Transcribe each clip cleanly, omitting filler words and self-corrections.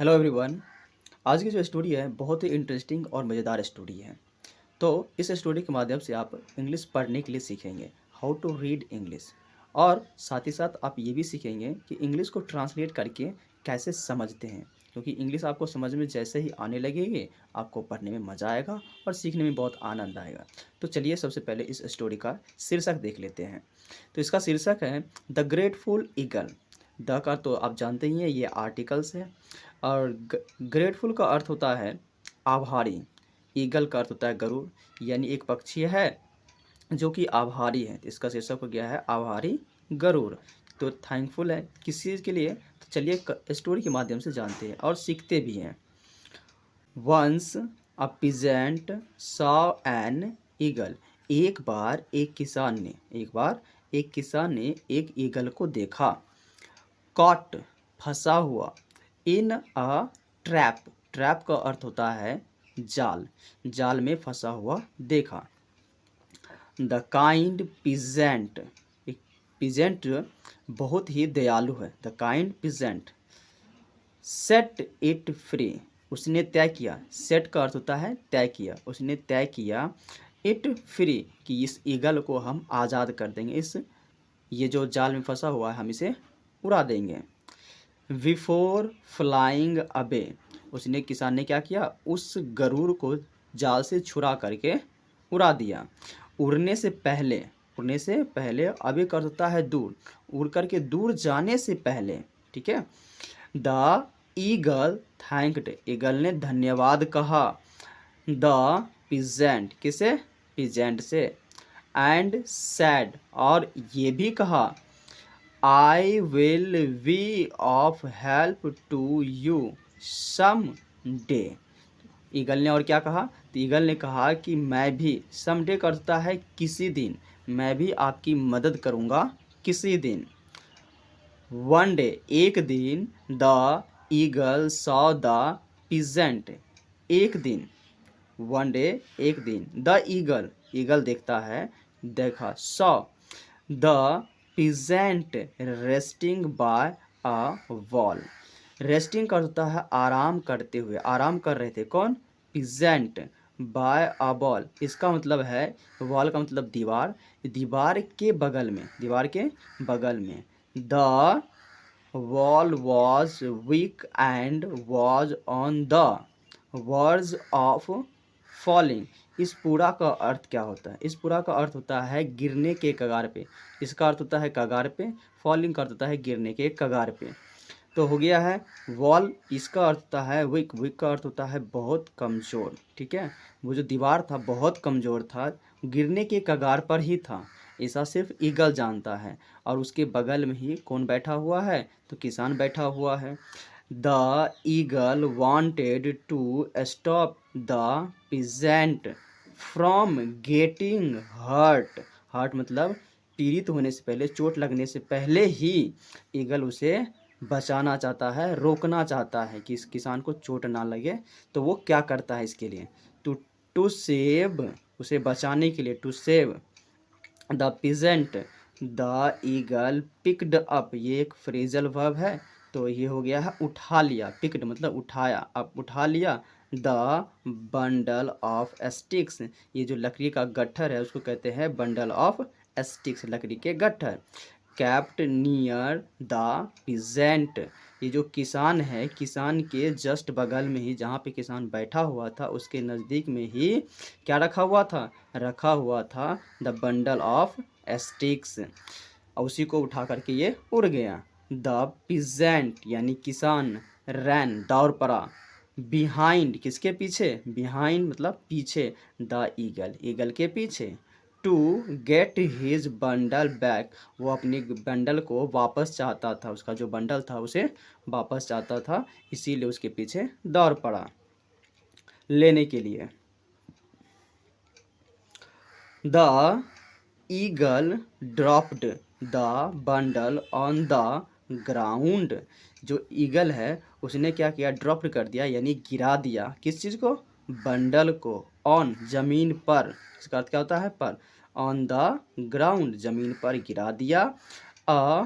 Hello everyone. आज की जो स्टोरी है बहुत ही इंटरेस्टिंग और मज़ेदार स्टोरी है। तो इस स्टोरी के माध्यम से आप इंग्लिश पढ़ने के लिए सीखेंगे, हाउ टू रीड इंग्लिश। और साथ ही साथ आप ये भी सीखेंगे कि इंग्लिश को ट्रांसलेट करके कैसे समझते हैं, क्योंकि इंग्लिश आपको समझ में जैसे ही आने लगेगी आपको पढ़ने में मज़ा आएगा और सीखने में बहुत आनंद आएगा। तो चलिए सबसे पहले इस स्टोरी का शीर्षक देख लेते हैं। तो इसका शीर्षक है द ग्रेटफुल ईगल। द का तो आप जानते ही हैं, ये आर्टिकल्स है। और ग्रेटफुल का अर्थ होता है आभारी। ईगल का अर्थ होता है गरुड़, यानी एक पक्षी है जो कि आभारी है। तो इसका शीर्षक हो गया है आभारी गरुड़। तो थैंकफुल है किस चीज़ के लिए, तो चलिए स्टोरी के माध्यम से जानते हैं और सीखते भी हैं। Once a peasant saw an eagle. एक बार एक किसान ने एक ईगल को देखा। कॉट फंसा हुआ, इन अ ट्रैप। ट्रैप का अर्थ होता है जाल, जाल में फंसा हुआ देखा। द काइंड पिजेंट, पिजेंट बहुत ही दयालु है। The kind peasant set it free, उसने तय किया। सेट का अर्थ होता है तय किया, उसने तय किया इट फ्री कि इस ईगल को हम आज़ाद कर देंगे, इस ये जो जाल में फंसा हुआ है हम इसे उड़ा देंगे। बिफोर फ्लाइंग अबे, उसने किसान ने क्या किया, उस गरुड़ को जाल से छुड़ा करके उड़ा दिया। उड़ने से पहले, उड़ने से पहले अबे का अर्थ होता है दूर, उड़ करके दूर जाने से पहले, ठीक है। द ईगल थैंक्ड, ईगल ने धन्यवाद कहा। द पिजेंट, किसे, पिजेंट से। एंड सैड, और ये भी कहा, I will be of help to you some day. Eagle ने और क्या कहा, तो ईगल ने कहा कि मैं भी, सम डे करता है किसी दिन, मैं भी आपकी मदद करूँगा किसी दिन। वन डे, एक दिन। The eagle saw the peasant, एक दिन। वन डे, एक दिन। द ईगल, ईगल देखता है, देखा। Saw the peasant resting by a wall. Resting का होता है आराम करते हुए, आराम कर रहे थे कौन, पिजेंट। बाय अ वॉल, इसका मतलब है, वॉल का मतलब दीवार, दीवार के बगल में, दीवार के बगल में। The wall was weak and was on the verge of falling. इस पूरा का अर्थ क्या होता है, इस पूरा का अर्थ होता है गिरने के कगार पे। इसका अर्थ होता है कगार पे, फॉलिंग का अर्थ होता है गिरने के कगार पे। तो हो गया है वॉल, इसका अर्थ होता है वीक, वीक का अर्थ होता है बहुत कमज़ोर, ठीक है। वो जो दीवार था बहुत कमज़ोर था, गिरने के कगार पर ही था, ऐसा सिर्फ ईगल जानता है। और उसके बगल में ही कौन बैठा हुआ है, तो किसान बैठा हुआ है। The eagle wanted to stop the peasant from getting hurt. Hurt मतलब पीड़ित होने से पहले, चोट लगने से पहले ही ईगल उसे बचाना चाहता है, रोकना चाहता है कि इस किसान को चोट ना लगे। तो वो क्या करता है इसके लिए, टू सेव, उसे बचाने के लिए, to save the peasant the eagle picked up, ये एक फ्रेजल वर्ब है। तो ये हो गया है उठा लिया, पिक्ड मतलब उठाया, अब उठा लिया। द बंडल ऑफ स्टिक्स, ये जो लकड़ी का गट्ठर है उसको कहते हैं बंडल ऑफ स्टिक्स, लकड़ी के गट्ठर। कैप्ट नियर द पिजेंट, ये जो किसान है, किसान के जस्ट बगल में ही, जहाँ पे किसान बैठा हुआ था उसके नज़दीक में ही क्या रखा हुआ था, रखा हुआ था द बंडल ऑफ स्टिक्स। और उसी को उठा करके ये उड़ गया। द पिजेंट यानी किसान, रैन दौड़ पड़ा, बिहाइंड किसके पीछे, बिहाइंड मतलब पीछे, द ईगल, ईगल के पीछे। To get his bundle back, वो अपनी बंडल को वापस चाहता था, उसका जो बंडल था उसे वापस चाहता था, इसीलिए उसके पीछे दौड़ पड़ा लेने के लिए। The eagle dropped the bundle on the ground, जो ईगल है उसने क्या किया, ड्रॉप्ड कर दिया यानी गिरा दिया, किस चीज़ को, बंडल को। ऑन ज़मीन पर, इसका अर्थ क्या होता है पर, ऑन द ग्राउंड ज़मीन पर गिरा दिया। अ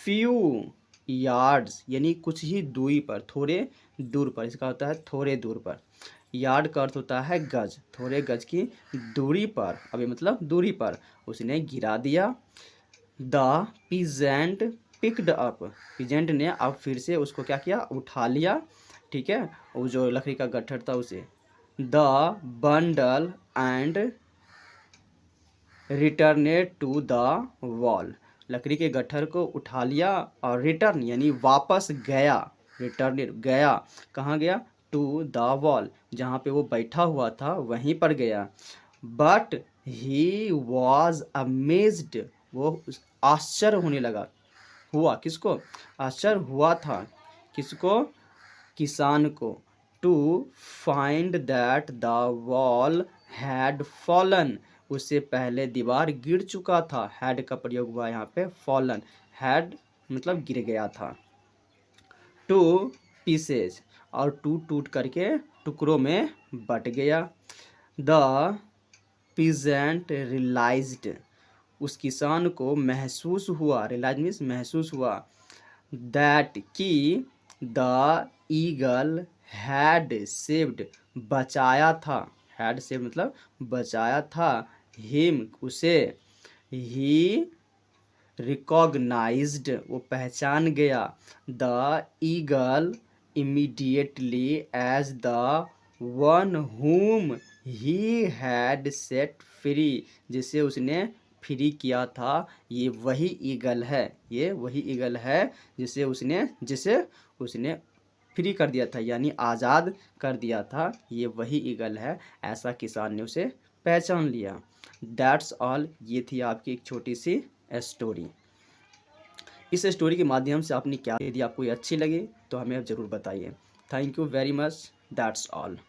फ्यू यार्ड्स यानी कुछ ही दूरी पर, थोड़े दूर पर, इसका होता है थोड़े दूर पर। यार्ड का अर्थ होता है गज, थोड़े गज की दूरी पर, अभी मतलब दूरी पर उसने गिरा दिया। The peasant picked up, peasant ने अब फिर से उसको क्या किया, उठा लिया, ठीक है, वो जो लकड़ी का गट्ठर था उसे। The bundle and returned to the wall, लकड़ी के गट्ठर को उठा लिया और रिटर्न यानी वापस गया, रिटर्न गया, कहाँ गया, टू द वॉल, जहाँ पे वो बैठा हुआ था वहीं पर गया। बट ही वॉज अमेज्ड, वो आश्चर्य होने लगा, हुआ किसको, आश्चर्य हुआ था किसको, किसान को। To find that the wall had fallen, उससे पहले दीवार गिर चुका था, हैड का प्रयोग हुआ यहाँ पे, फॉलन, हैड मतलब गिर गया था। टू पीसेज, और टूट टूट करके टुकड़ों में बट गया। द पीजेंट रियलाइज्ड, उस किसान को महसूस हुआ, रियलाइज मीन्स महसूस हुआ, दैट कि द ईगल हैड सेव्ड, बचाया था, हैड सेव मतलब बचाया था, हिम उसे, ही रिकॉग्नाइज्ड, वो पहचान गया, the eagle immediately as the one whom he had set free, जिसे उसने फ्री किया था, ये वही ईगल है, ये वही ईगल है जिसे उसने फ्री कर दिया था, यानी आज़ाद कर दिया था, ये वही ईगल है, ऐसा किसान ने उसे पहचान लिया। दैट्स ऑल, ये थी आपकी एक छोटी सी स्टोरी। इस स्टोरी के माध्यम से आपने क्या, यदि आपको ये अच्छी लगी तो हमें ज़रूर बताइए। Thank you very much, that's all.